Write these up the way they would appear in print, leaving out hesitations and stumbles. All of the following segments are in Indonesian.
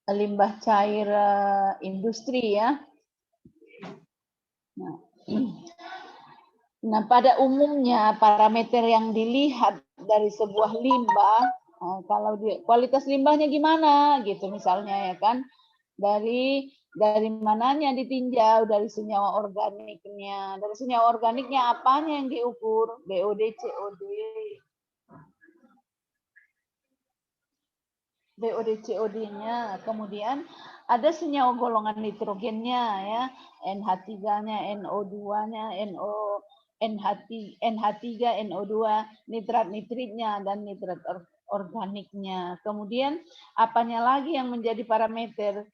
limbah cair industri ya. Nah, pada umumnya parameter yang dilihat dari sebuah limbah, kalau kualitas limbahnya gimana gitu misalnya ya kan, dari mananya ditinjau, dari senyawa organiknya. Dari senyawa organiknya apanya yang diukur? BOD, COD. BOD, COD-nya. Kemudian ada senyawa golongan nitrogennya ya, NH3-nya, NO2-nya, NH3, NO2, nitrat nitritnya dan nitrat organiknya. Kemudian apanya lagi yang menjadi parameter?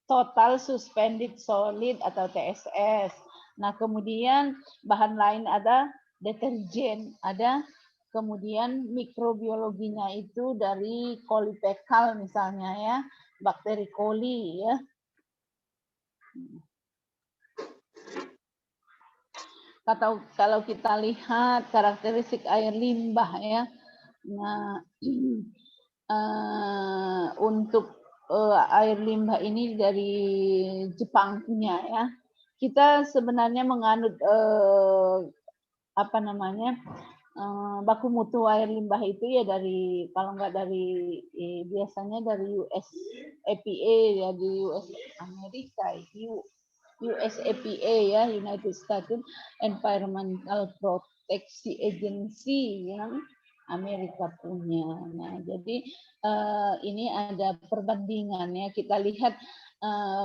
Total suspended solid atau TSS. Nah, kemudian bahan lain ada deterjen, ada kemudian mikrobiologinya itu dari coli fekal misalnya ya, bakteri coli ya. Kalau kita lihat karakteristik air limbah ya, nah untuk air limbah ini dari Jepang punya ya. Kita sebenarnya menganut baku mutu air limbah itu ya dari, kalau nggak dari biasanya dari US EPA ya, di US Amerika, US EPA ya, United States Environmental Protection Agency yang Amerika punya. Nah, jadi ini ada perbandingan ya. Kita lihat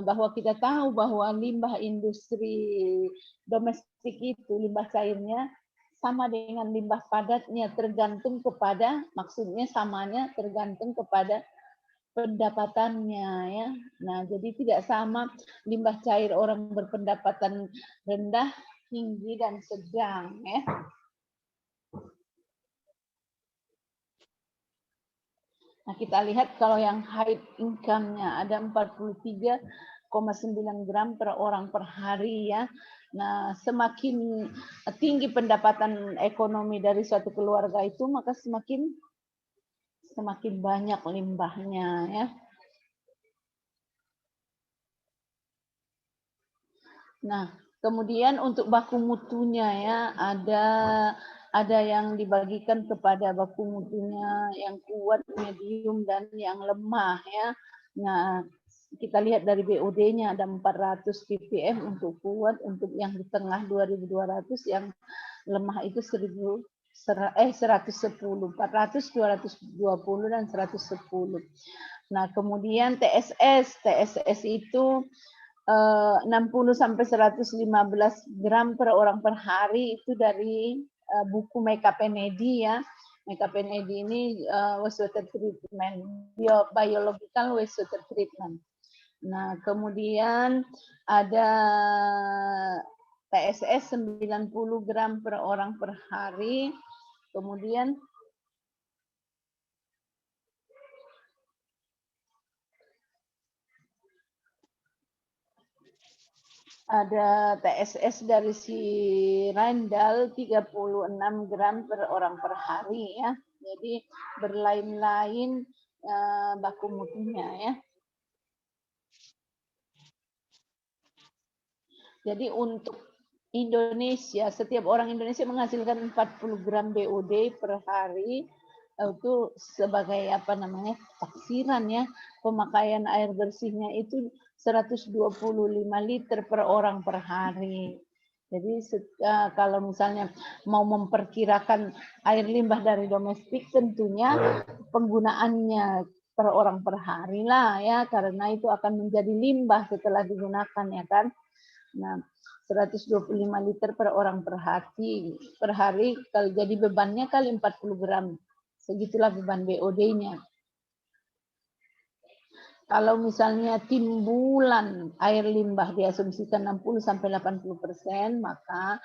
bahwa kita tahu bahwa limbah industri domestik itu, limbah cairnya sama dengan limbah padatnya, tergantung kepada, maksudnya samanya tergantung kepada pendapatannya ya. Nah, jadi tidak sama limbah cair orang berpendapatan rendah, tinggi dan sedang ya. Nah, kita lihat kalau yang high income-nya ada 43,9 gram per orang per hari ya. Nah, semakin tinggi pendapatan ekonomi dari suatu keluarga itu, maka semakin banyak limbahnya ya. Nah, kemudian untuk baku mutunya ya, ada yang dibagikan kepada baku mutunya yang kuat, medium, dan yang lemah ya. Nah, kita lihat dari BOD-nya ada 400 ppm untuk kuat, untuk yang di tengah 2200, yang lemah itu 110, 400, 220 dan 110. Nah, kemudian TSS itu 60 sampai 115 gram per orang per hari, itu dari buku Meka Penedi ya. Meka Penedi ini wastewater treatment, biological wastewater treatment. Nah, kemudian ada TSS 90 gram per orang per hari. Kemudian ada TSS dari si Randall 36 gram per orang per hari ya. Jadi berlain-lain baku mutunya ya. Jadi untuk Indonesia, setiap orang Indonesia menghasilkan 40 gram BOD per hari, itu sebagai taksiran ya, pemakaian air bersihnya itu 125 liter per orang per hari. Jadi kalau misalnya mau memperkirakan air limbah dari domestik, tentunya penggunaannya per orang per hari lah ya, karena itu akan menjadi limbah setelah digunakan ya kan. Nah, 125 liter per orang per hari, kalau jadi bebannya kali 40 gram. Segitulah beban BOD-nya. Kalau misalnya timbulan air limbah diasumsikan 60 sampai 80%, maka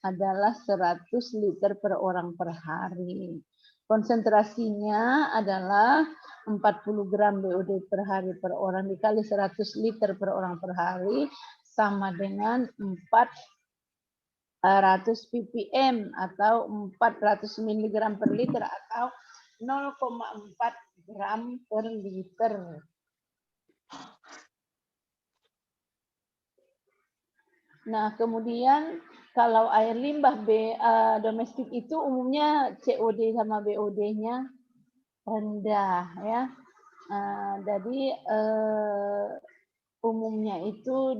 adalah 100 liter per orang per hari. Konsentrasinya adalah 40 gram BOD per hari per orang dikali 100 liter per orang per hari, sama dengan 400 ppm atau 400 mg per liter atau 0,4 gram per liter. Nah, kemudian kalau air limbah domestik itu umumnya COD sama BOD-nya rendah ya. Jadi umumnya itu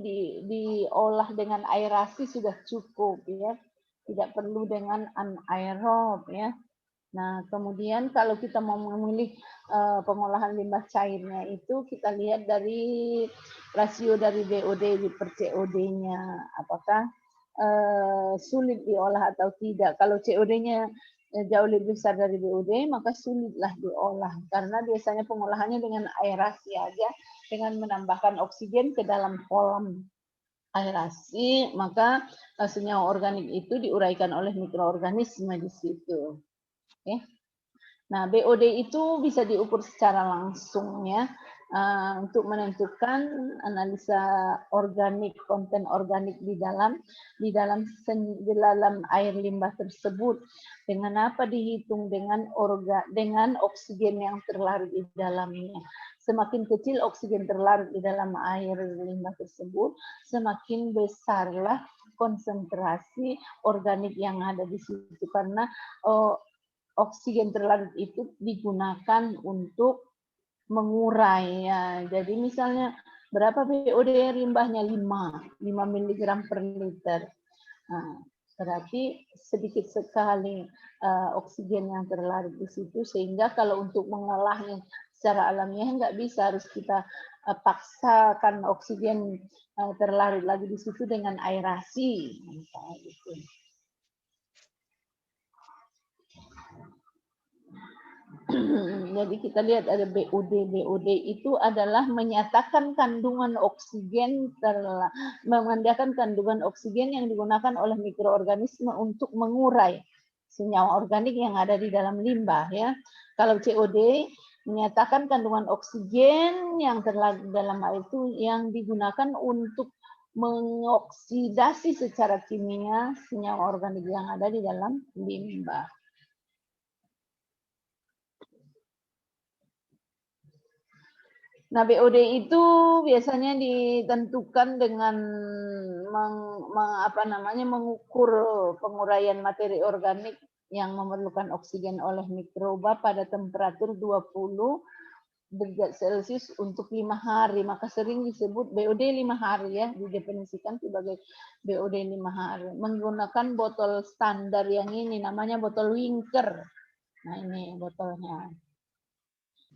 diolah dengan aerasi sudah cukup ya. Tidak perlu dengan anaerob ya. Nah, kemudian kalau kita mau memilih pengolahan limbah cairnya itu kita lihat dari rasio dari BOD per COD-nya. Apakah sulit diolah atau tidak. Kalau COD-nya jauh lebih besar dari BOD, maka sulitlah diolah. Karena biasanya pengolahannya dengan aerasi aja, dengan menambahkan oksigen ke dalam kolam aerasi, maka senyawa organik itu diuraikan oleh mikroorganisme di situ. Oke. Nah, BOD itu bisa diukur secara langsung ya, untuk menentukan analisa organik, konten organik di dalam air limbah tersebut. Dengan apa dihitung? Dengan oksigen yang terlarut di dalamnya. Semakin kecil oksigen terlarut di dalam air limbah tersebut, semakin besarlah konsentrasi organik yang ada di situ, karena oksigen terlarut itu digunakan untuk mengurai ya. Jadi misalnya berapa BOD limbahnya 5 mg per liter. Nah, berarti sedikit sekali oksigen yang terlarut di situ, sehingga kalau untuk mengolahnya secara alamiah nggak bisa, harus kita paksakan oksigen terlarut lagi di situ dengan aerasi. Misalnya gitu. Jadi kita lihat ada BOD. BOD itu adalah menyatakan kandungan oksigen menandakan kandungan oksigen yang digunakan oleh mikroorganisme untuk mengurai senyawa organik yang ada di dalam limbah ya. Kalau COD menyatakan kandungan oksigen yang terlarut dalam air itu yang digunakan untuk mengoksidasi secara kimia senyawa organik yang ada di dalam limbah. Nah, BOD itu biasanya ditentukan dengan mengukur penguraian materi organik yang memerlukan oksigen oleh mikroba pada temperatur 20 derajat Celcius untuk 5 hari. Maka sering disebut BOD 5 hari ya, didefinisikan sebagai BOD 5 hari. Menggunakan botol standar yang ini, namanya botol Winker. Nah, ini botolnya.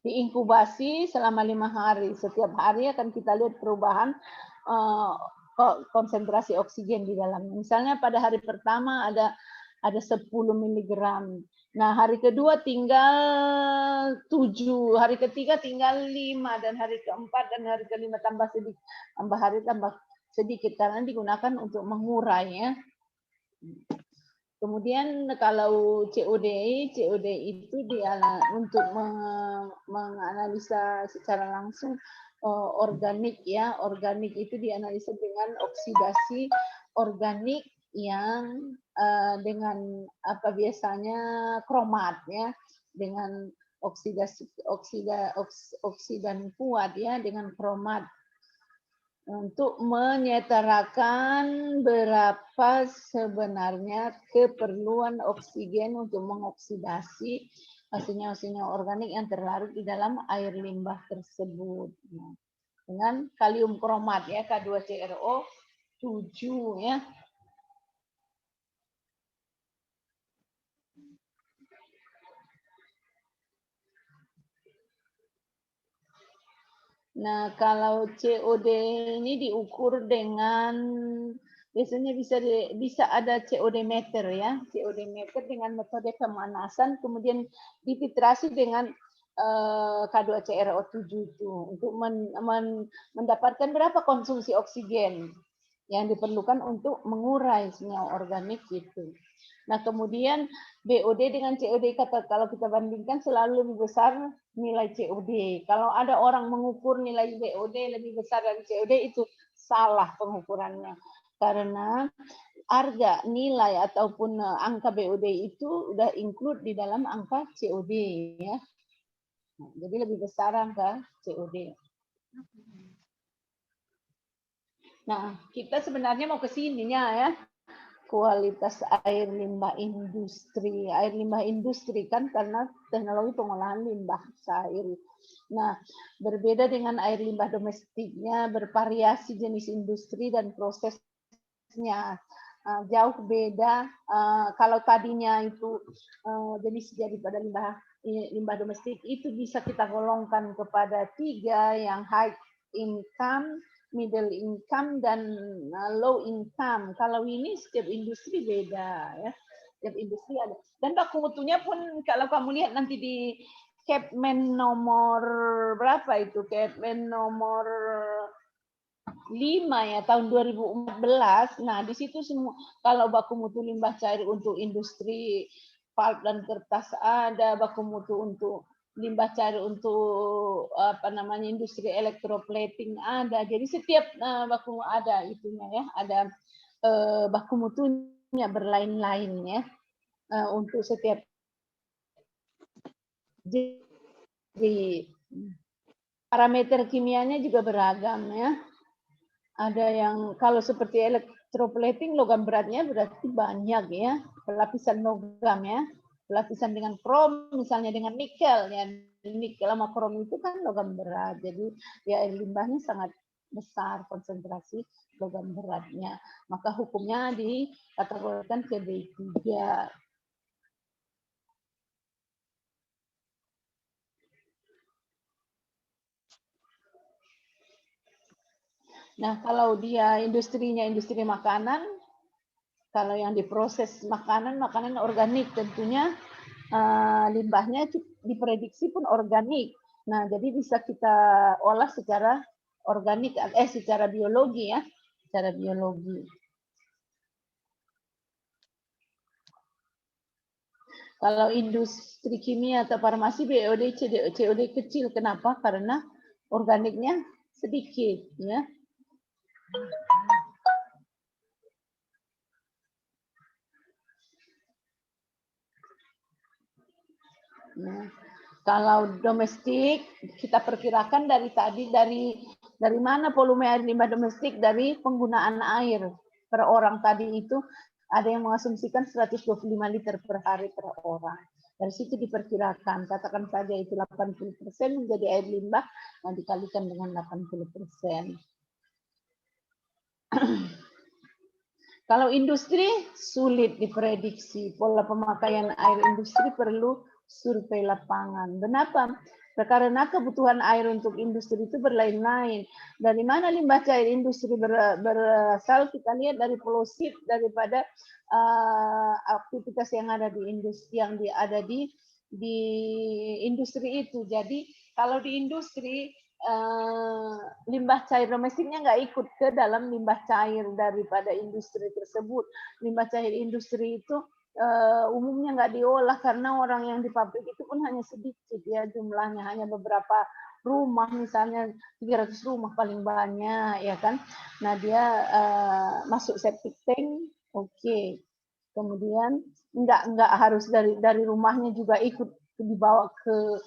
Diinkubasi selama 5 hari. Setiap hari akan kita lihat perubahan konsentrasi oksigen di dalam. Misalnya pada hari pertama ada 10 mg. Nah, hari kedua tinggal 7, hari ketiga tinggal 5, dan hari keempat dan hari kelima tambah sedikit, tambah hari tambah sedikit, karena digunakan untuk mengurai ya. Kemudian kalau COD itu dia untuk menganalisa secara langsung organik ya. Organik itu dianalisa dengan oksidasi organik yang dengan apa biasanya kromat ya, dengan oksidan kuat ya, dengan kromat, untuk menyetarakan berapa sebenarnya keperluan oksigen untuk mengoksidasi senyawa-senyawa organik yang terlarut di dalam air limbah tersebut. Nah, dengan kalium kromat ya, K2CrO 7 ya. Nah, kalau COD ini diukur dengan, biasanya bisa ada COD meter ya, COD meter dengan metode pemanasan, kemudian dititrasi dengan K2CrO7 itu untuk mendapatkan berapa konsumsi oksigen yang diperlukan untuk mengurai senyawa organik gitu. Nah, kemudian BOD dengan COD kalau kita bandingkan selalu lebih besar nilai COD. Kalau ada orang mengukur nilai BOD lebih besar dari COD, itu salah pengukurannya. Karena harga, nilai ataupun angka BOD itu udah include di dalam angka COD ya. Nah, jadi lebih besar angka COD. Nah, kita sebenarnya mau ke sininya ya. Kualitas air limbah industri. Air limbah industri kan karena teknologi pengolahan limbah cair. Nah, berbeda dengan air limbah domestiknya, bervariasi jenis industri dan prosesnya. Jauh beda. Kalau tadinya itu jenis daripada limbah domestik itu bisa kita golongkan kepada 3 yang high income, middle income dan low income. Kalau ini setiap industri beda ya. Setiap industri ada. Dan baku mutunya pun kalau kamu lihat nanti di Kepmen nomor berapa itu? Kepmen nomor 5 ya tahun 2014. Nah, di situ semua kalau baku mutu limbah cair untuk industri pulp dan kertas ada, baku mutu untuk limbah cair untuk apa namanya industri elektroplating ada. Jadi setiap baku ada itunya ya, ada baku mutunya berlain-lain ya untuk setiap. Jadi parameter kimianya juga beragam ya. Ada yang kalau seperti elektroplating logam beratnya berarti banyak ya, pelapisan logam ya. Pelapisan dengan krom misalnya dengan nikel ya. Nikel sama krom itu kan logam berat. Jadi ya limbahnya sangat besar konsentrasi logam beratnya. Maka hukumnya dikategorikan KB3. Nah, kalau dia industrinya industri makanan, kalau yang diproses makanan organik tentunya limbahnya diprediksi pun organik. Nah, jadi bisa kita olah secara organik, secara biologi ya, secara biologi. Kalau industri kimia atau farmasi BOD, COD kecil. Kenapa? Karena organiknya sedikit ya. Nah, kalau domestik kita perkirakan dari tadi dari mana volume air limbah domestik dari penggunaan air per orang tadi itu ada yang mengasumsikan 125 liter per hari per orang. Dari situ diperkirakan, katakan saja itu 80% menjadi air limbah yang dikalikan dengan 80%. Kalau industri sulit diprediksi, pola pemakaian air industri perlu survei lapangan. Kenapa? Karena kebutuhan air untuk industri itu berlain-lain. Dari mana limbah cair industri berasal? Kita lihat dari polusi daripada aktivitas yang ada di industri di industri itu. Jadi kalau di industri limbah cair domestiknya nggak ikut ke dalam limbah cair daripada industri tersebut. Limbah cair industri itu umumnya nggak diolah karena orang yang di pabrik itu pun hanya sedikit ya jumlahnya, hanya beberapa rumah misalnya 300 rumah paling banyak ya kan. Nah dia masuk septic tank, oke. Kemudian nggak harus dari rumahnya juga ikut dibawa ke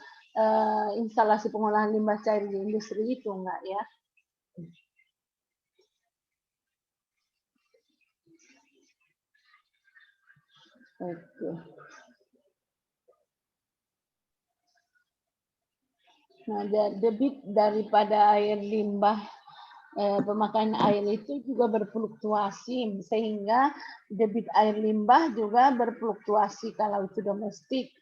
instalasi pengolahan limbah cair di industri itu enggak ya. Oke. Nah, debit daripada air limbah pemakaian air itu juga berfluktuasi sehingga debit air limbah juga berfluktuasi kalau itu domestik.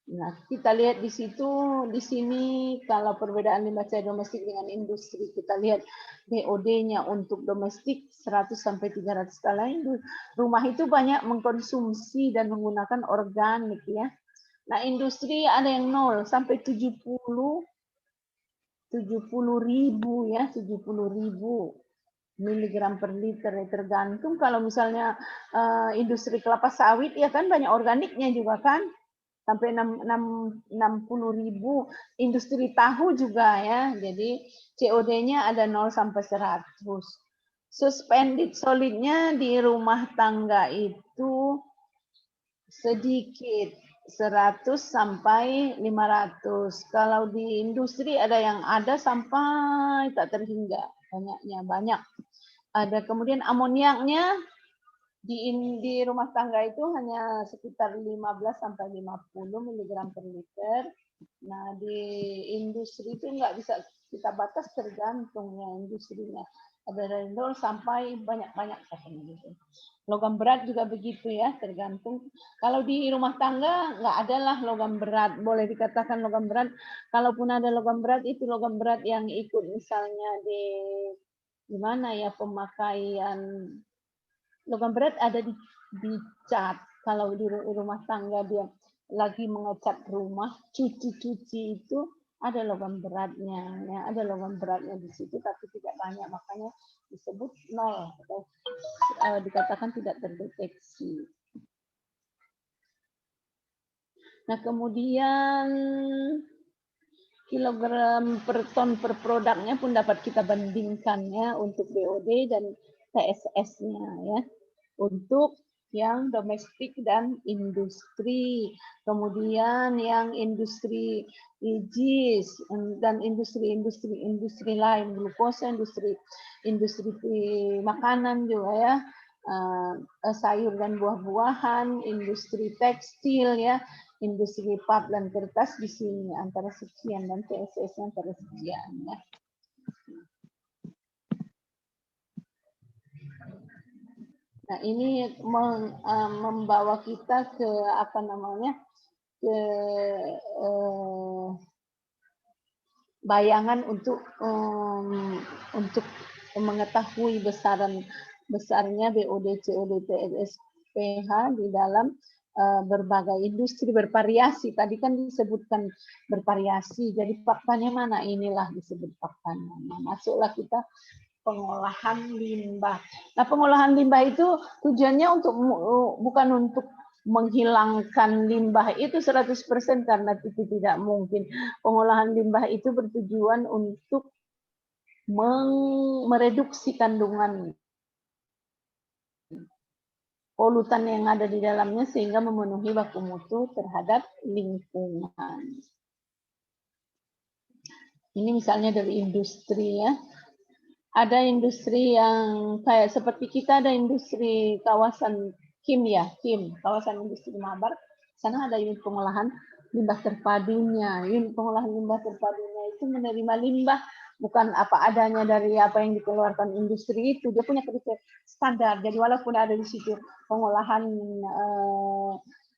Nah, kita lihat di situ, di sini kalau perbedaan limbah cair domestik dengan industri, kita lihat BOD-nya untuk domestik 100 sampai 300 kala rumah itu banyak mengkonsumsi dan menggunakan organik ya. Nah, industri ada yang 0 sampai 70 ribu ya, 70 ribu miligram per liter, tergantung. Kalau misalnya industri kelapa sawit ya kan banyak organiknya juga kan, sampai 60 ribu. Industri tahu juga ya, jadi COD-nya ada 0 sampai 100. Suspended solidnya di rumah tangga itu sedikit, 100 sampai 500. Kalau di industri ada yang ada sampai tak terhingga, banyaknya banyak. Ada kemudian amoniaknya di rumah tangga itu hanya sekitar 15 sampai 50 mg per liter. Nah, di industri itu nggak bisa kita batas, tergantungnya industrinya. Ada dari 0 sampai banyak-banyak katanya gitu. Logam berat juga begitu ya, tergantung. Kalau di rumah tangga nggak ada lah logam berat, boleh dikatakan logam berat. Kalaupun ada logam berat, itu logam berat yang ikut misalnya di mana ya pemakaian logam berat ada di cat. Kalau di rumah tangga dia lagi mengecat rumah, cuci-cuci itu ada logam beratnya, ya, ada logam beratnya di situ, tapi tidak banyak, makanya disebut 0 atau dikatakan tidak terdeteksi. Nah, kemudian kilogram per ton per produknya pun dapat kita bandingkan ya untuk BOD dan TSS-nya ya. Untuk yang domestik dan industri, kemudian yang industri IGIS dan industri lain, glukosa, industri makanan juga ya, sayur dan buah-buahan, industri tekstil ya, industri pulp dan kertas di sini antara sekian dan TSS antara sekian ya. Nah, ini membawa kita ke apa namanya, ke bayangan untuk mengetahui besarnya BOD, COD, TSS, PH di dalam berbagai industri bervariasi. Tadi kan disebutkan bervariasi, jadi faktanya mana? Inilah disebut faktanya. Nah, masuklah kita pengolahan limbah. Nah, pengolahan limbah itu tujuannya bukan untuk menghilangkan limbah itu 100% karena itu tidak mungkin. Pengolahan limbah itu bertujuan untuk mereduksi kandungan polutan yang ada di dalamnya sehingga memenuhi baku mutu terhadap lingkungan. Ini misalnya dari industri ya. Ada industri yang kayak seperti kita ada industri kawasan KIM ya, KIM, kawasan industri Mabar. Sana ada unit pengolahan limbah terpadunya. Unit pengolahan limbah terpadunya itu menerima limbah bukan apa adanya dari apa yang dikeluarkan industri itu. Dia punya kriteria standar. Jadi walaupun ada di situ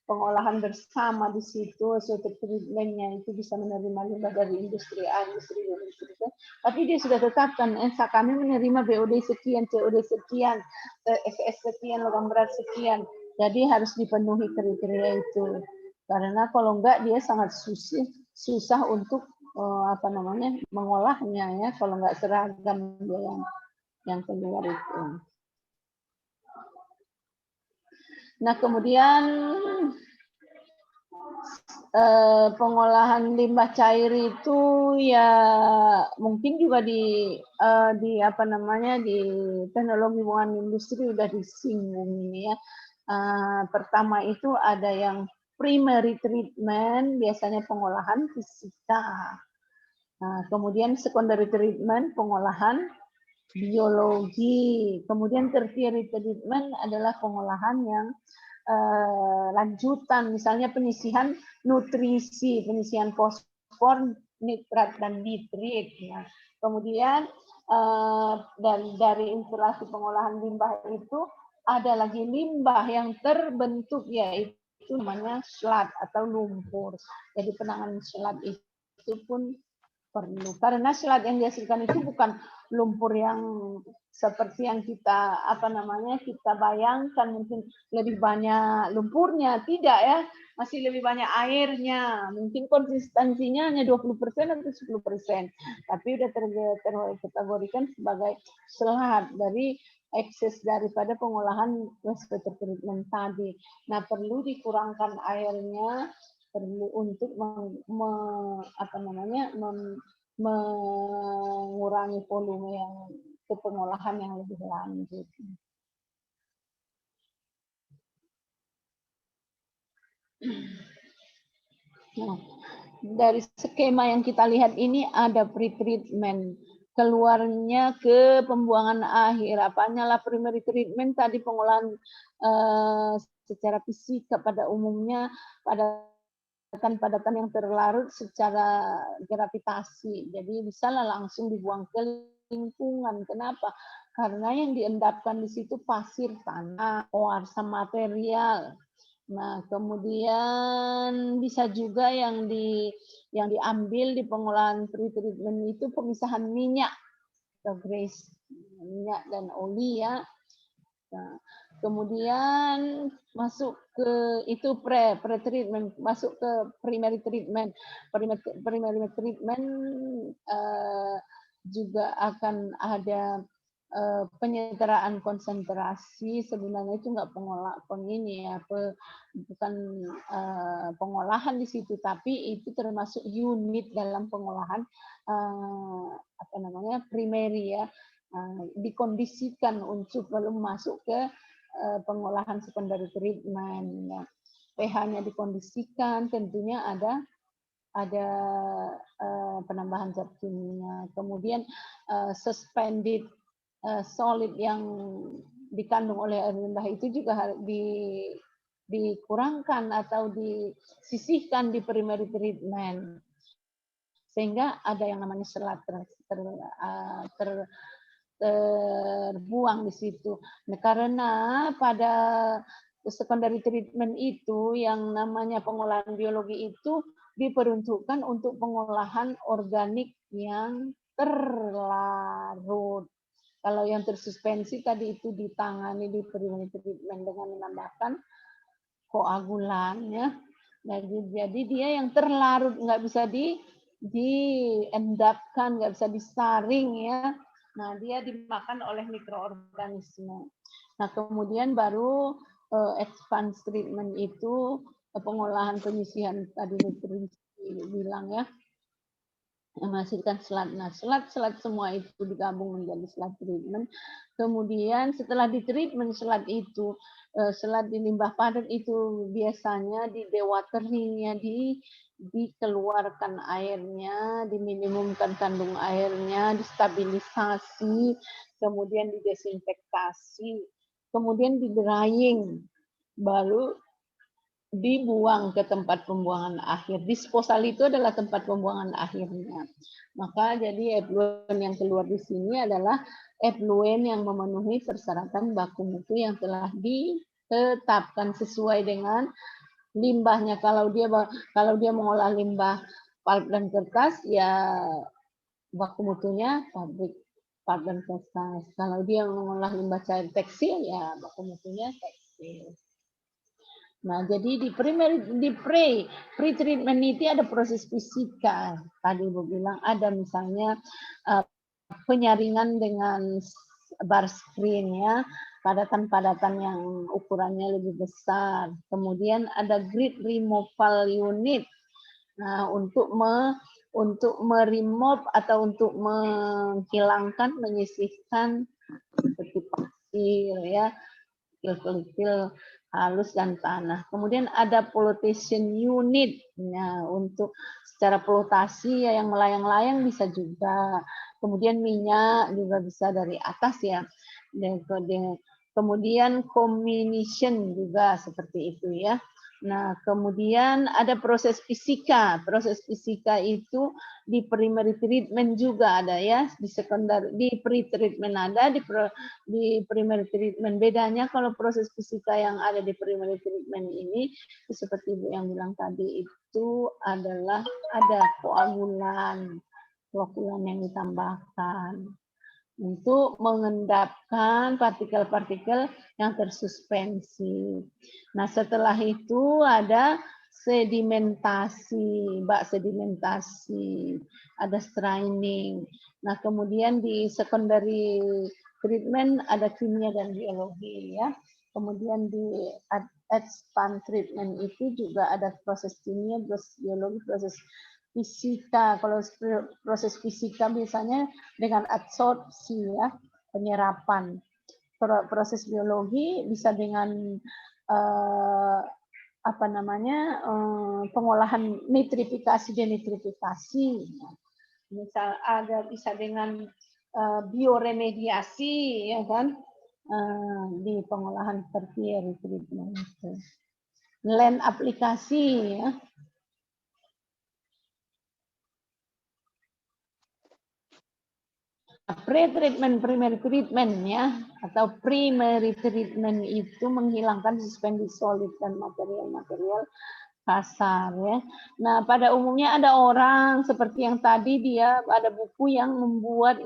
pengolahan bersama di situ, suatu treatmentnya itu bisa menerima limbah dari industri A, industri B, industri C. Tapi dia sudah tetapkan, kami menerima BOD sekian, COD sekian, SS sekian, logam berat sekian. Jadi harus dipenuhi kriteria itu. Karena kalau enggak dia sangat susah untuk mengolahnya ya, kalau enggak seragam dia yang keluar itu. Nah, kemudian pengolahan limbah cair itu ya mungkin juga di teknologi hubungan industri udah disinggung ini ya. Pertama itu ada yang primary treatment, biasanya pengolahan fisika. Kemudian secondary treatment, pengolahan biologi. Kemudian tertiary treatment adalah pengolahan yang lanjutan, misalnya penyisihan nutrisi, penyisihan fosfor, nitrat dan nitrit. Nah, kemudian dari instalasi pengolahan limbah itu ada lagi limbah yang terbentuk, yaitu namanya sludge atau lumpur. Jadi penanganan sludge itu pun perlu, karena sludge yang dihasilkan itu bukan lumpur yang seperti yang kita kita bayangkan, mungkin lebih banyak lumpurnya, tidak ya, masih lebih banyak airnya, mungkin konsistensinya hanya 20% atau 10%, tapi sudah terkategorikan sebagai sludge dari ekses daripada pengolahan wastewater treatment tadi. Nah, perlu dikurangkan airnya, perlu untuk mengurangi volume yang ke pengolahan yang lebih lanjut. Nah, dari skema yang kita lihat ini ada pre-treatment, keluarnya ke pembuangan akhir. Apanya lah primary treatment tadi pengolahan secara fisika pada umumnya padatan yang terlarut secara gravitasi. Jadi bisa langsung dibuang ke lingkungan. Kenapa? Karena yang diendapkan di situ pasir, tanah, warsa material. Nah, kemudian bisa juga yang diambil di pengolahan pre-treatment itu pemisahan minyak, minyak dan oli ya. Nah, kemudian masuk ke itu pre-treatment, masuk ke primary treatment. Primary treatment juga akan ada penyetaraan konsentrasi. Sebenarnya itu enggak bukan pengolahan di situ, tapi itu termasuk unit dalam pengolahan primary ya. Dikondisikan untuk belum masuk ke pengolahan secondary treatment. Nah, pH-nya dikondisikan, tentunya ada penambahan zat kimia. Kemudian suspended solid yang dikandung oleh air limbah itu juga dikurangkan atau disisihkan di primary treatment, sehingga ada yang namanya selat terbuang di situ. Nah, karena pada secondary treatment itu yang namanya pengolahan biologi itu diperuntukkan untuk pengolahan organik yang terlarut. Kalau yang tersuspensi tadi itu ditangani di primary treatment dengan menambahkan koagulan ya. Nah, jadi dia yang terlarut nggak bisa diendapkan, nggak bisa disaring ya. Nah, dia dimakan oleh mikroorganisme. Nah, kemudian baru advanced treatment itu pengolahan penyisihan tadi bilang ya, menghasilkan selat. Nah, selat semua itu digabung menjadi selat treatment. Kemudian setelah di treatment selat itu, selat di limbah padat itu biasanya di dewatering ya, dikeluarkan airnya, diminimumkan kandung airnya, distabilisasi, kemudian didesinfektasi, kemudian di drying, baru dibuang ke tempat pembuangan akhir. Disposal itu adalah tempat pembuangan akhirnya. Maka jadi effluent yang keluar di sini adalah effluent yang memenuhi persyaratan baku mutu yang telah ditetapkan sesuai dengan limbahnya. Kalau dia mengolah limbah pulp dan kertas, ya baku mutunya pabrik pulp dan kertas. Kalau dia mengolah limbah cair tekstil, ya baku mutunya tekstil. Nah, jadi di pre-treatment itu ada proses fisika. Tadi Ibu bilang ada misalnya penyaringan dengan bar screen ya, padatan-padatan yang ukurannya lebih besar. Kemudian ada grid removal unit. Nah, untuk meremove atau untuk menghilangkan, menyisihkan seperti pasir ya, kerikil halus dan tanah. Kemudian ada flotation unit. Nah, untuk secara flotasi ya, yang melayang-layang bisa juga. Kemudian minyak juga bisa dari atas ya. Kemudian combination juga seperti itu ya. Nah, kemudian ada proses fisika. Proses fisika itu di primary treatment juga ada ya, di secondary, di pre-treatment ada, di primary treatment. Bedanya kalau proses fisika yang ada di primary treatment ini, seperti Ibu yang bilang tadi, itu adalah ada koagulan yang ditambahkan untuk mengendapkan partikel-partikel yang tersuspensi. Nah, setelah itu ada sedimentasi, sedimentasi, ada straining. Nah, kemudian di secondary treatment ada kimia dan biologi ya. Kemudian di advanced treatment itu juga ada proses kimia, proses biologi, proses fisika. Kalau proses fisika biasanya dengan adsorpsi ya. penyerapan. Proses biologi bisa dengan pengolahan nitrifikasi, denitrifikasi. Misal ada bisa dengan bioremediasi, ya kan, di pengolahan tertiary treatment itu. Land aplikasi, ya. Pre-treatment, primary treatment, ya, atau primary treatment itu menghilangkan suspended solid dan material-material kasar, ya. Nah, pada umumnya ada orang seperti yang tadi, dia ada buku yang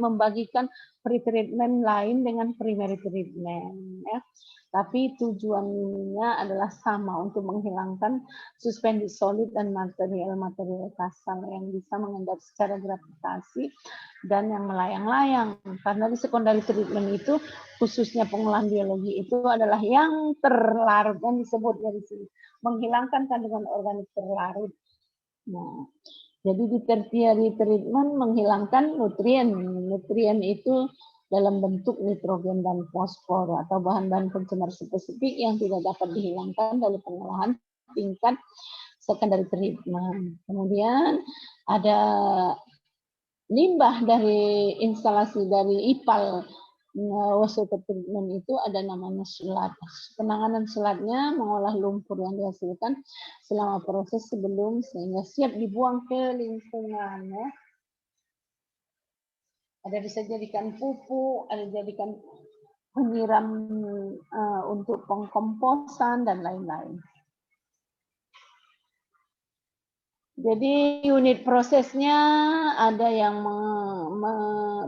membagikan pre-treatment lain dengan primary treatment, ya. Tapi tujuannya adalah sama, untuk menghilangkan suspended solid dan material-material kasar yang bisa mengendap secara gravitasi dan yang melayang-layang. Karena di secondary treatment itu, khususnya pengolahan biologi itu adalah yang terlarut, yang disebut dari sini, menghilangkan kandungan organik terlarut. Nah, jadi di tertiary treatment menghilangkan nutrien. Nutrien itu dalam bentuk nitrogen dan fosfor atau bahan-bahan pencemar spesifik yang tidak dapat dihilangkan dari pengolahan tingkat secondary treatment. Kemudian ada limbah dari instalasi dari IPAL wastewater treatment itu ada namanya SLAT. Penanganan SLAT-nya mengolah lumpur yang dihasilkan selama proses sebelum sehingga siap dibuang ke lingkungan, ya. Ada bisa jadikan pupuk, ada jadikan penyiram untuk pengkomposan dan lain-lain. Jadi unit prosesnya ada yang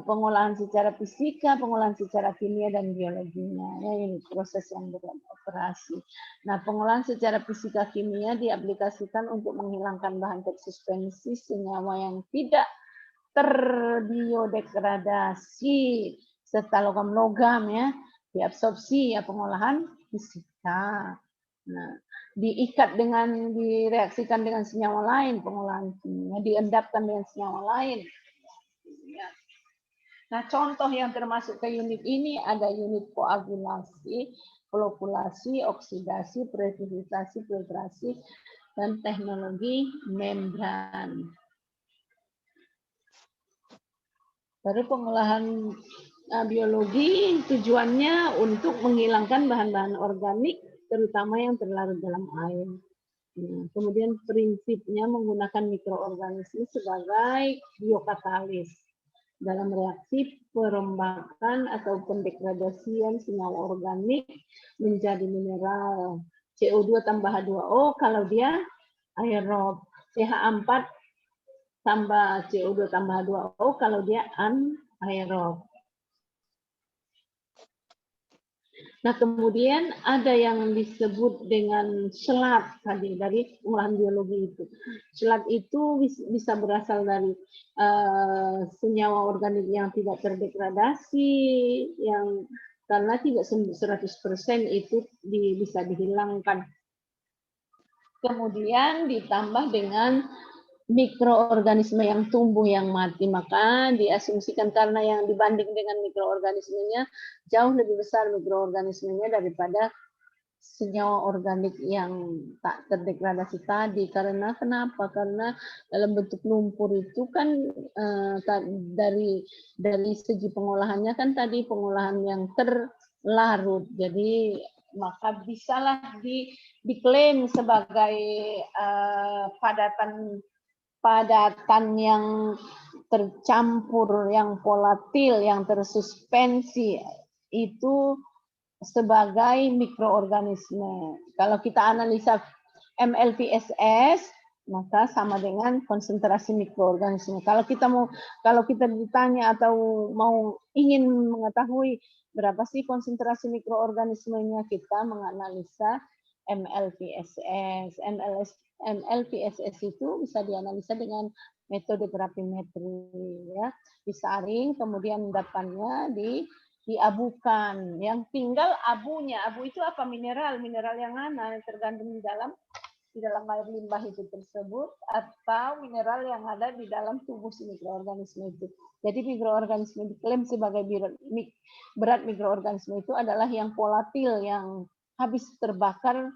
pengolahan secara fisika, pengolahan secara kimia dan biologinya, ya, unit proses yang beroperasi. Nah, pengolahan secara fisika kimia diaplikasikan untuk menghilangkan bahan tersuspensi senyawa yang tidak terbiodegradasi serta logam-logam, ya, diabsorpsi, ya, pengolahan fisika. Nah, direaksikan dengan senyawa lain, pengolahan kimia, diendapkan dengan senyawa lain. Nah, contoh yang termasuk ke unit ini ada unit koagulasi, flokkulasi, oksidasi, purifikasi, filtrasi, dan teknologi membran. Baru pengolahan biologi tujuannya untuk menghilangkan bahan-bahan organik terutama yang terlarut dalam air. Nah, kemudian prinsipnya menggunakan mikroorganisme sebagai biokatalis dalam reaksi perombakan atau pendegradasian senyawa organik menjadi mineral. CO2 tambah H2O kalau dia aerob, CH4 tambah CO2 tambah H2O kalau dia anaerob. Nah, kemudian ada yang disebut dengan SLAT tadi dari pengolahan biologi itu. SLAT itu bisa berasal dari senyawa organik yang tidak terdegradasi, yang karena tidak 100% itu bisa dihilangkan. Kemudian ditambah dengan mikroorganisme yang tumbuh yang mati, maka diasumsikan karena yang dibanding dengan mikroorganismenya jauh lebih besar mikroorganismenya daripada senyawa organik yang tak terdegradasi tadi. Karena kenapa? Karena dalam bentuk lumpur itu kan dari segi pengolahannya kan tadi pengolahan yang terlarut, jadi maka bisalah diklaim sebagai padatan yang tercampur, yang volatil, yang tersuspensi itu sebagai mikroorganisme. Kalau kita analisa MLPSS, maka sama dengan konsentrasi mikroorganisme. Kalau kita ditanya atau mau ingin mengetahui berapa sih konsentrasi mikroorganismenya, kita menganalisa MLPSS. MLPSS itu bisa dianalisa dengan metode gravimetri, ya, disaring, kemudian endapannya diabukan. Yang tinggal abunya. Abu itu apa? Mineral yang mana? Tergandung di dalam di dalam air limbah itu tersebut atau mineral yang ada di dalam tubuh si mikroorganisme itu. Jadi mikroorganisme diklaim sebagai berat mikroorganisme itu adalah yang volatil, yang habis terbakar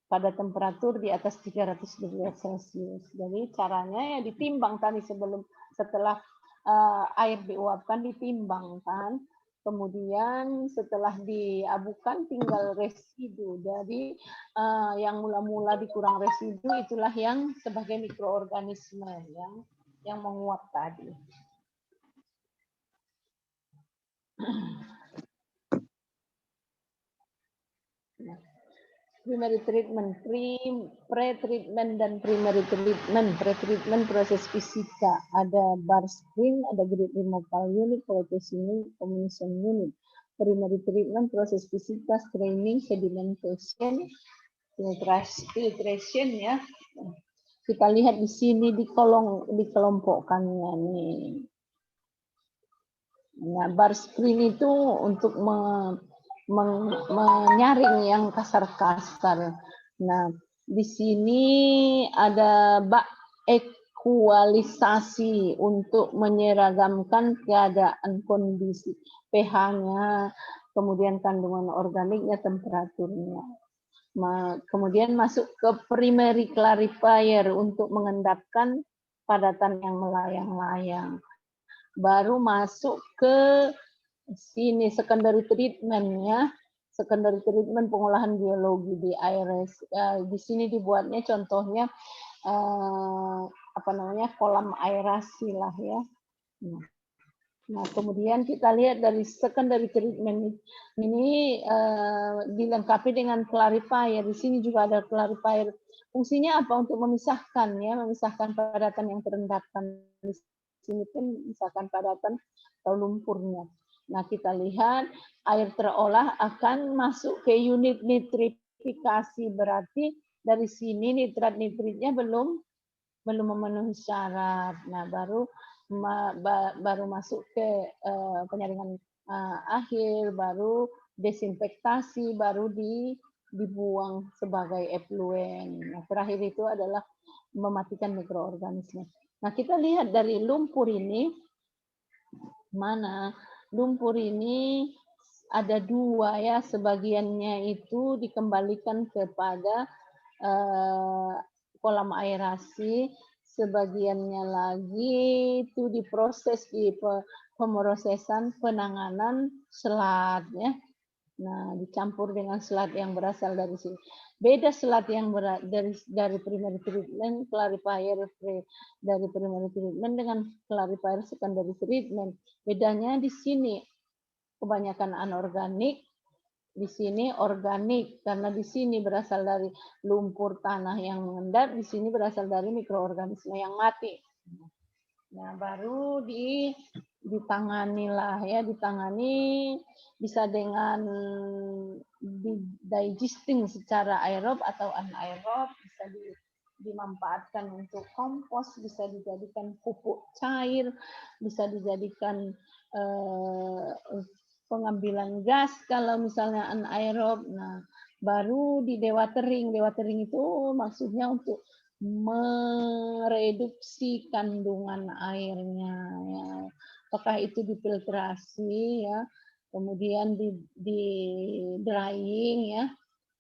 pada temperatur di atas 300 derajat Celcius. Jadi caranya ya ditimbang tadi setelah air diuapkan ditimbang kan. Kemudian setelah diabukan tinggal residu. Jadi yang mula-mula dikurang residu itulah yang sebagai mikroorganisme yang menguap tadi. Nah, primary treatment, pre-treatment dan primary treatment. Pre-treatment proses fisika, ada bar screen, ada grid removal unit, processing unit, comminution unit. Primary treatment proses fisika, screening, sedimentation, filtration ya. Kita lihat di sini dikelompokkannya nih. Nah, bar screen itu untuk menyaring yang kasar-kasar. Nah, di sini ada bak ekualisasi untuk menyeragamkan keadaan kondisi pH-nya, kemudian kandungan organiknya, temperaturnya. Kemudian masuk ke primary clarifier untuk mengendapkan padatan yang melayang-layang. Baru masuk ke sini secondary treatment ya, secondary treatment pengolahan biologi di ARS. Di sini dibuatnya contohnya kolam aerasi lah ya. Nah, kemudian kita lihat dari secondary treatment ini dilengkapi dengan clarifier. Di sini juga ada clarifier. Fungsinya apa? Untuk memisahkan ya, memisahkan padatan yang terendapkan. Di sini pun misalkan padatan atau lumpurnya. Nah, kita lihat air terolah akan masuk ke unit nitrifikasi, berarti dari sini nitrat-nitritnya belum memenuhi syarat. Nah, baru masuk ke penyaringan akhir, baru desinfektasi, baru dibuang sebagai efluen. Nah, terakhir itu adalah mematikan mikroorganisme. Nah, kita lihat dari lumpur ini, lumpur ini ada dua ya, sebagiannya itu dikembalikan kepada kolam aerasi, sebagiannya lagi itu diproses di pemrosesan penanganan selat ya. Nah, dicampur dengan selat yang berasal dari sini. Beda selat yang dari primary treatment, clarifier dari primary treatment dengan clarifier secondary treatment. Bedanya di sini kebanyakan anorganik, di sini organik, karena di sini berasal dari lumpur tanah yang mengendap, di sini berasal dari mikroorganisme yang mati. Nah, baru ditangani lah ya, ditangani bisa dengan digesting secara aerob atau anaerob, bisa dimanfaatkan untuk kompos, bisa dijadikan pupuk cair, bisa dijadikan pengambilan gas kalau misalnya anaerob. Nah, baru di dewatering. Dewatering itu maksudnya untuk mereduksi kandungan airnya ya. Apakah itu difiltrasi ya, kemudian di drying ya,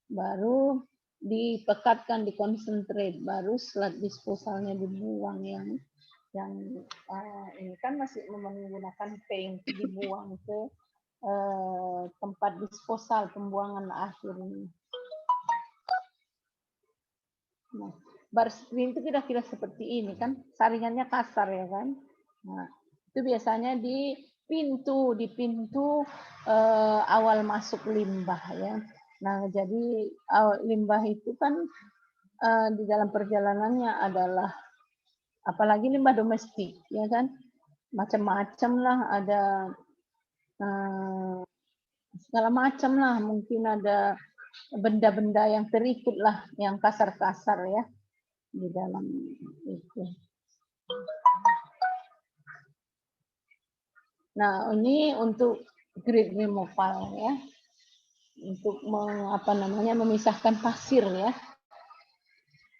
baru dipekatkan, dikonsentrate, baru selat disposalnya dibuang yang ini kan masih menggunakan paint, dibuang ke tempat disposal pembuangan akhir ini. Nah, bar screen itu kira-kira seperti ini kan, saringannya kasar ya kan. Nah, itu biasanya di pintu awal masuk limbah ya. Nah, jadi limbah itu kan di dalam perjalanannya adalah apalagi limbah domestik ya kan, macam-macam lah, ada segala macam lah, mungkin ada benda-benda yang terikut lah, yang kasar-kasar ya di dalam itu. Nah, ini untuk grid removal ya, untuk memisahkan pasir ya.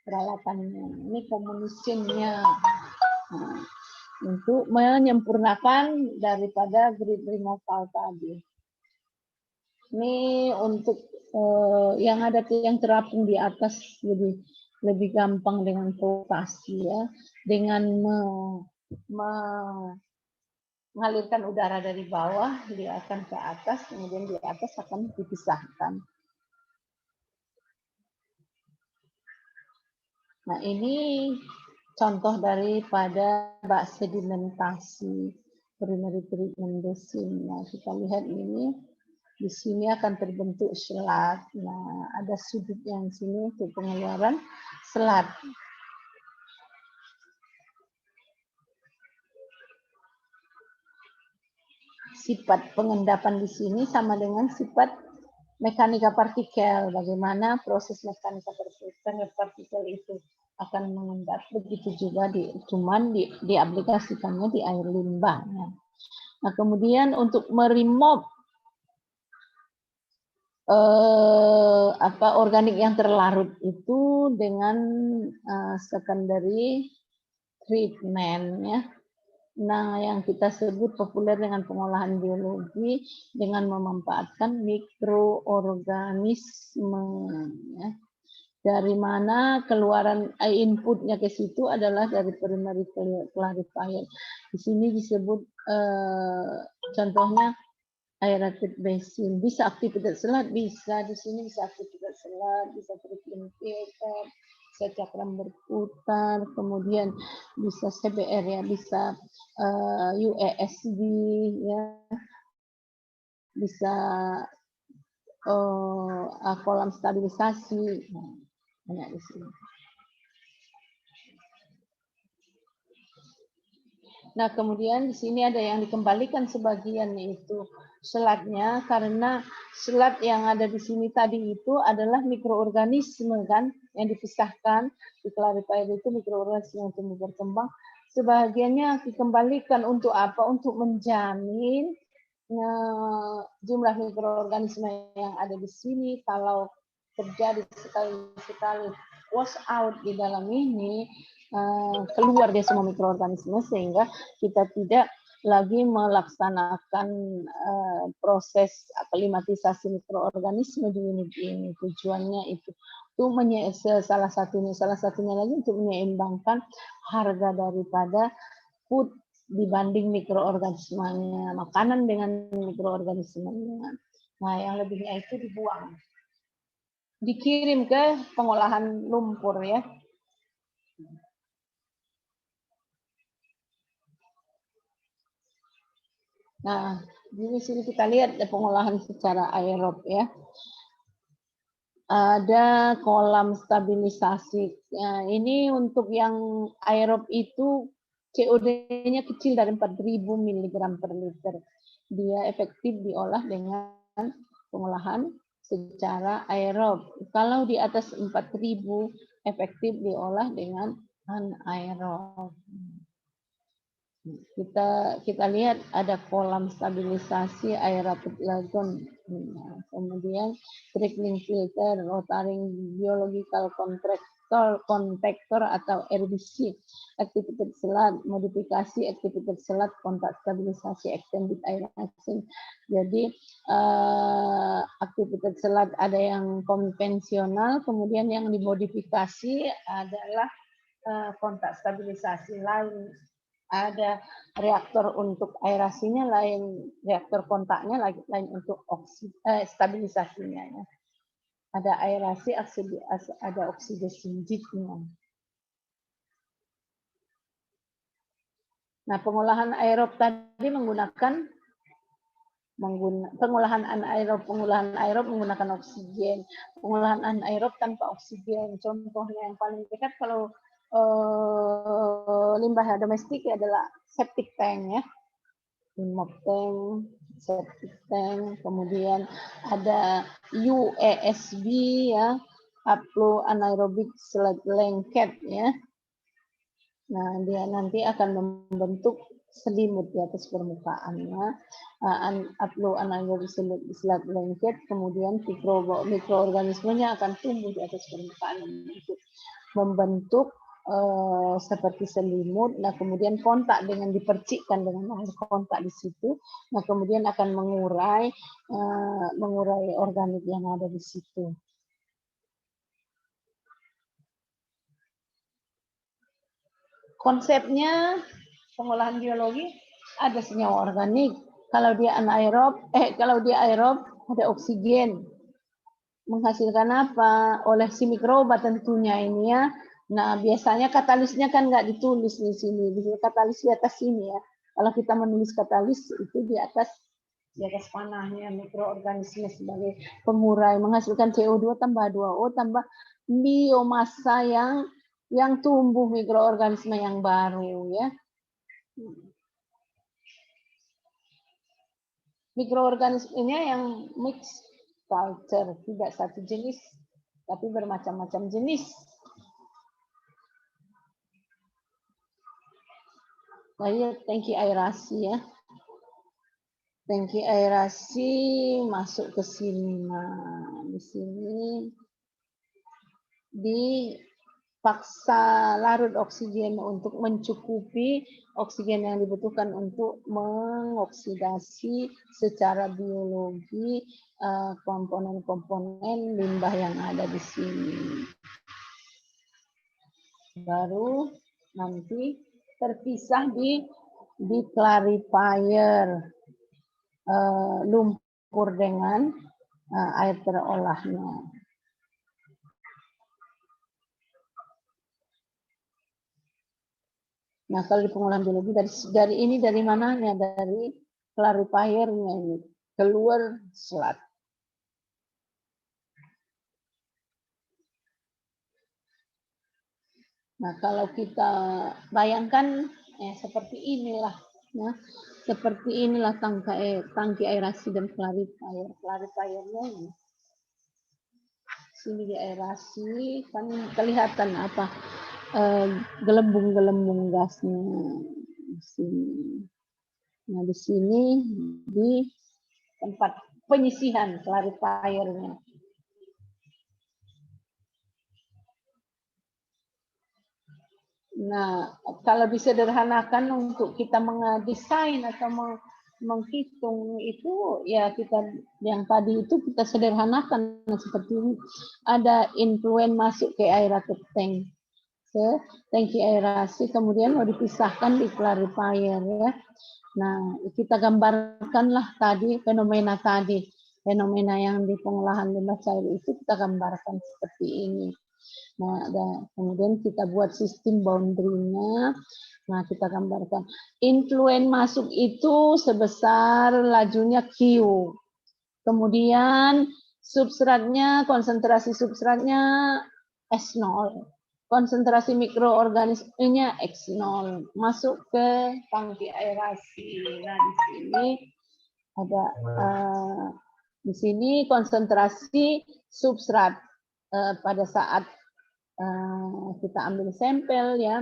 peralatannya. Ini komunisinnya. Nah, untuk menyempurnakan daripada grid removal tadi. Ini untuk yang ada yang terapung di atas lebih gampang dengan rotasi ya, dengan mengalirkan udara dari bawah dia akan ke atas, kemudian di atas akan dipisahkan. Nah, ini contoh daripada bak sedimentasi primary treatment basin. Nah, kita lihat ini di sini akan terbentuk selat. Nah, ada sudut yang sini untuk pengeluaran selat. Sifat pengendapan di sini sama dengan sifat mekanika partikel. Bagaimana proses mekanika partikel itu akan mengendap, begitu juga cuman diaplikasikannya di air limbah. Nah, kemudian untuk meremove organik yang terlarut itu dengan secondary treatment ya. Nah, yang kita sebut populer dengan pengolahan biologi dengan memanfaatkan mikroorganisme ya. Dari mana keluaran inputnya ke situ adalah dari primary clarifier. Di sini disebut contohnya aerated basin. Bisa aktivitas selat, bisa di sini bisa aktivitas selat, bisa treatment filter, bisa cakram berputar, kemudian bisa CBR ya, bisa UASB ya, bisa kolam stabilisasi. Banyak di sini. Nah, kemudian di sini ada yang dikembalikan sebagian yaitu selatnya, karena selat yang ada di sini tadi itu adalah mikroorganisme kan yang dipisahkan di clarifier itu, mikroorganisme yang tumbuh berkembang. Sebagiannya dikembalikan untuk apa? Untuk menjamin jumlah mikroorganisme yang ada di sini kalau terjadi sekali wash out di dalam ini, keluar dia semua mikroorganisme sehingga kita tidak lagi melaksanakan proses aklimatisasi mikroorganisme di unit ini. Tujuannya itu salah satunya lagi untuk menyeimbangkan harga daripada food dibanding mikroorganismenya, makanan dengan mikroorganismenya. Nah, yang lebihnya itu dibuang, dikirim ke pengolahan lumpur ya. Nah, di sini kita lihat pengolahan secara aerob ya. Ada kolam stabilisasi. Nah, ini untuk yang aerob itu COD-nya kecil dari 4.000 mg per liter. Dia efektif diolah dengan pengolahan secara aerob. Kalau di atas 4.000 efektif diolah dengan anaerob. Kita lihat ada kolam stabilisasi aerated lagoon, kemudian trickling filter, rotaring biological contactor atau RBC, aktivitas selat, modifikasi aktivitas selat, kontak stabilisasi extended aeration. Jadi aktivitas selat ada yang konvensional, kemudian yang dimodifikasi adalah kontak stabilisasi lain. Ada reaktor untuk aerasinya, lain reaktor kontaknya, lain untuk stabilisasinya. Ya. Ada aerasi, ada oksidasi jiknya. Nah, pengolahan aerob tadi menggunakan pengolahan anaerob menggunakan oksigen, pengolahan anaerob tanpa oksigen. Contohnya yang paling dekat kalau limbah domestik adalah septic tank ya, limbah tank, septic tank, kemudian ada UASB ya, upload anaerobic sludge blanket ya. Nah, dia nanti akan membentuk selimut di atas permukaannya, upload anaerobic sludge blanket, kemudian mikroorganismenya akan tumbuh di atas permukaan itu. membentuk seperti selimut. Nah, kemudian kontak dengan dipercikkan dengan air kontak di situ. Nah, kemudian akan mengurai organik yang ada di situ. Konsepnya pengolahan biologi ada senyawa organik. Kalau dia anaerob, kalau dia aerob ada oksigen. Menghasilkan apa? Oleh si mikroba tentunya ini ya. Nah, biasanya katalisnya kan nggak ditulis di sini. Di katalis di atas sini ya. Kalau kita menulis katalis itu di atas panahnya mikroorganisme sebagai pengurai, menghasilkan CO2 tambah 2O tambah biomasa yang tumbuh mikroorganisme yang baru ya. Mikroorganismenya yang mix culture, tidak satu jenis tapi bermacam-macam jenis. Lalu tangki aerasi ya. Tangki aerasi masuk ke sini. Nah, di sini dipaksa larut oksigen untuk mencukupi oksigen yang dibutuhkan untuk mengoksidasi secara biologi komponen-komponen limbah yang ada di sini. Baru nanti terpisah di clarifier lumpur dengan air terolahnya. Nah, kalau di pengolahan biologi dari mana? Ya, dari clarifiernya ini keluar selat. Nah, kalau kita bayangkan seperti inilah, ya, seperti inilah tangki aerasi dan clarifier. Clarifiernya ini. Sini di aerasi kan kelihatan apa gelembung-gelembung gasnya di sini. Nah, di sini di tempat penyisihan clarifiernya. Nah, kalau disederhanakan untuk kita mendesain atau menghitung itu, ya kita yang tadi itu kita sederhanakan seperti ini. Ada influen masuk ke aerated tank, ke tangki aerasi, kemudian mau dipisahkan di clarifier ya. Nah, kita gambarkanlah tadi fenomena yang di pengolahan limbah cair itu kita gambarkan seperti ini. Nah, kemudian kita buat sistem boundary-nya. Nah, kita gambarkan. Influen masuk itu sebesar lajunya Q. Kemudian konsentrasi substratnya S0. Konsentrasi mikroorganismenya X0. Masuk ke tangki aerasi. Nah, di sini ada di sini konsentrasi substrat pada saat kita ambil sampel ya,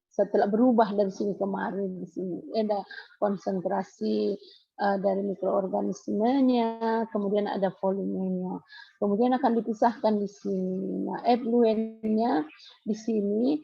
setelah berubah dari sini kemarin, di sini ada konsentrasi dari mikroorganismenya, kemudian ada volumenya, kemudian akan dipisahkan di sini. Nah, effluentnya di sini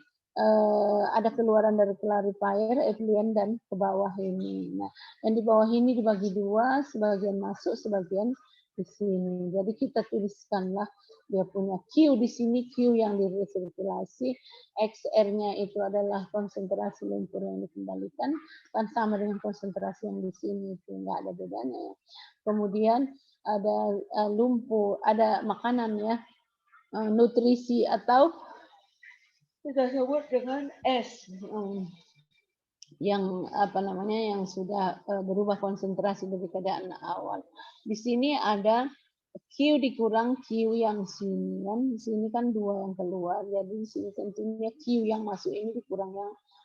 ada keluaran dari clarifier, effluent dan ke bawah ini. Nah, yang di bawah ini dibagi dua, sebagian masuk, sebagian di sini. Jadi kita tuliskanlah dia punya Q di sini, Q yang diresirkulasi, XR-nya itu adalah konsentrasi lumpur yang dikembalikan, kan sama dengan konsentrasi yang di sini, itu enggak ada bedanya. Kemudian ada lumpur, ada makanan ya, nutrisi atau kita sebut dengan S. Yang yang sudah berubah konsentrasi dari keadaan awal. Di sini ada Q dikurang Q yang sini kan, di sini kan 2 yang keluar, jadi di sini tentunya Q yang masuk ini dikurang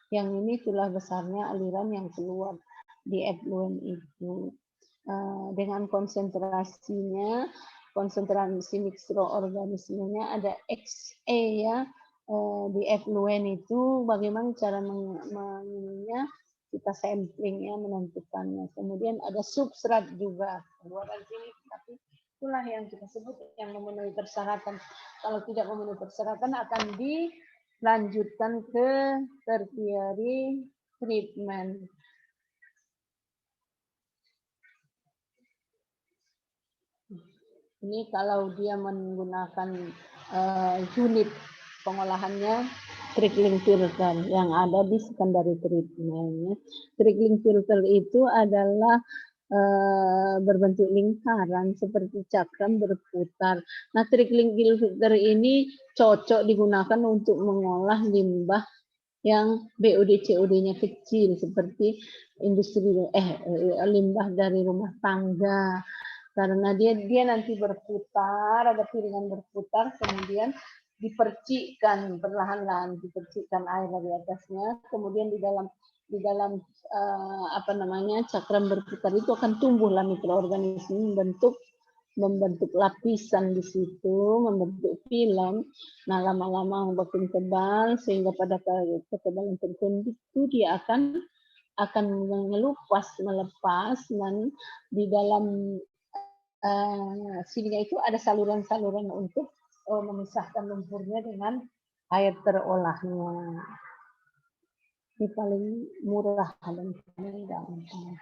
yang ini itulah besarnya aliran yang keluar di effluent itu. Dengan konsentrasi mikroorganismenya ada XE ya. Di effluent itu bagaimana cara menginginnya, kita sampling ya, menentukannya. Kemudian ada substrat juga keluaran sini, tapi itulah yang kita sebut yang memenuhi persyaratan. Kalau tidak memenuhi persyaratan akan lanjutkan ke tertiary treatment. Ini kalau dia menggunakan unit pengolahannya trickling filter yang ada di secondary treatment. Trickling filter itu adalah berbentuk lingkaran seperti cakram berputar. Nah, trickling filter ini cocok digunakan untuk mengolah limbah yang BOD-COD-nya kecil seperti industri limbah dari rumah tangga. Karena dia nanti berputar, ada piringan berputar, kemudian dipercikkan perlahan-lahan, dipercikkan air dari atasnya, kemudian di dalam cakram berputar itu akan tumbuhlah mikroorganisme membentuk lapisan di situ, membentuk film. Nah, lama-lama makin tebal sehingga pada ketebalan tertentu dia akan melepas dan di dalam sininya itu ada saluran-saluran untuk memisahkan lumpurnya dengan air terolahnya. Ini paling murah dan paling gampang.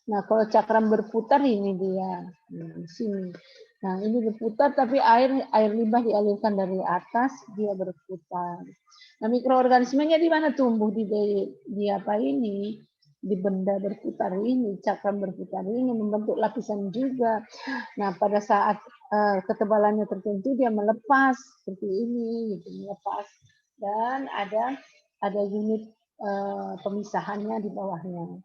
Nah, kalau cakram berputar ini dia di sini. Nah, ini berputar tapi air limbah dialirkan dari atas, dia berputar. Nah, mikroorganismenya di mana tumbuh di apa ini? Di benda berputar ini, cakram berputar ini membentuk lapisan juga. Nah, pada saat ketebalannya tertentu dia melepas seperti ini, gitu, melepas dan ada unit pemisahannya di bawahnya.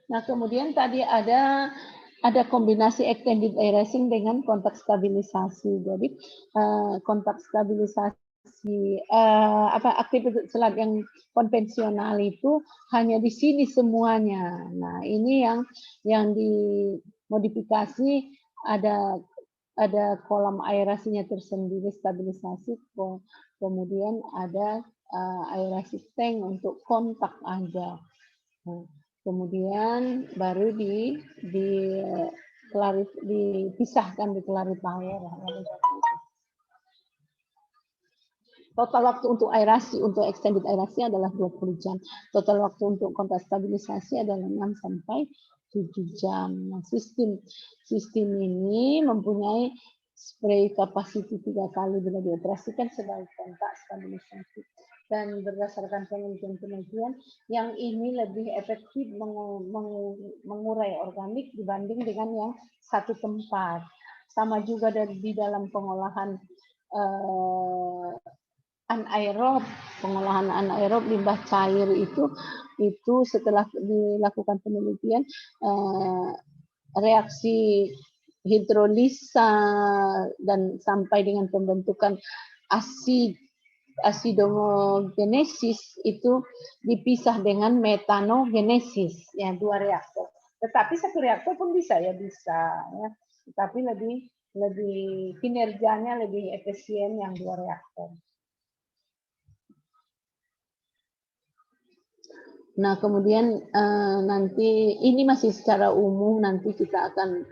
Nah, kemudian tadi ada kombinasi extended aeration dengan kontak stabilisasi. Jadi kontak stabilisasi aktivitas selat yang konvensional itu hanya di sini semuanya. Nah, ini yang dimodifikasi ada kolam aerasinya tersendiri stabilisasi, kemudian ada aerasi tank untuk kontak aja. Nah, kemudian baru dipisahkan di clarifier. Total waktu untuk aerasi, untuk extended aerasi adalah 20 jam. Total waktu untuk kontak stabilisasi adalah 6 sampai 7 jam. Nah, sistem ini mempunyai spray capacity 3 kali bila dioperasikan sebagai kontak stabilisasi. Dan berdasarkan penelitian yang ini lebih efektif mengurai organik dibanding dengan yang satu tempat. Sama juga di dalam pengolahan anaerob, pengolahan anaerob limbah cair itu setelah dilakukan penelitian reaksi hidrolisa dan sampai dengan pembentukan asidogenesis itu dipisah dengan metanogenesis, ya, 2 reaktor. Tetapi satu reaktor pun bisa ya, tetapi lebih kinerjanya lebih efisien yang 2 reaktor. Nah, kemudian nanti ini masih secara umum, nanti kita akan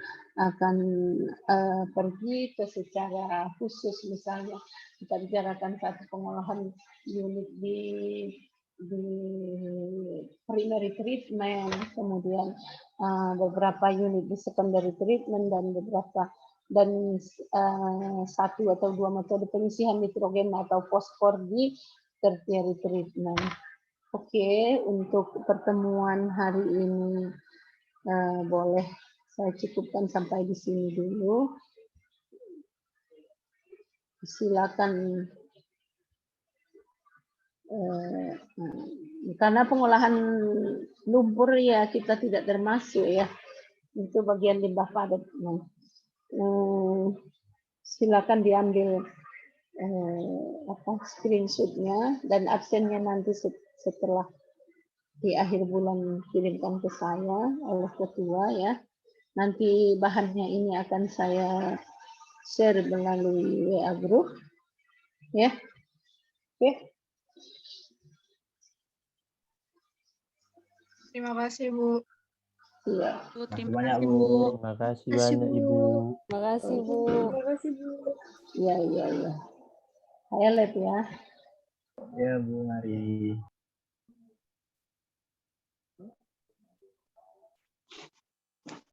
pergi ke secara khusus, misalnya kita bicarakan satu pengolahan unit di primary treatment, kemudian beberapa unit di secondary treatment dan satu atau 2 metode pengisian nitrogen atau fosfor di tertiary treatment. Oke, untuk pertemuan hari ini boleh saya cukupkan sampai di sini dulu. Silakan. Karena pengolahan lumpur ya kita tidak termasuk ya, itu bagian limbah padat. Silakan diambil screenshotnya dan absennya nanti setelah di akhir bulan kirimkan ke saya oleh ketua ya. Nanti bahannya ini akan saya share melalui WA group ya. Oke. Terima kasih Bu. Iya. Terima banyak, kasih, Bu. Terima kasih banyak Ibu. Terima kasih, Bu. Terima kasih, Bu. Iya, iya, iya. Highlight ya. Ya, Bu, mari.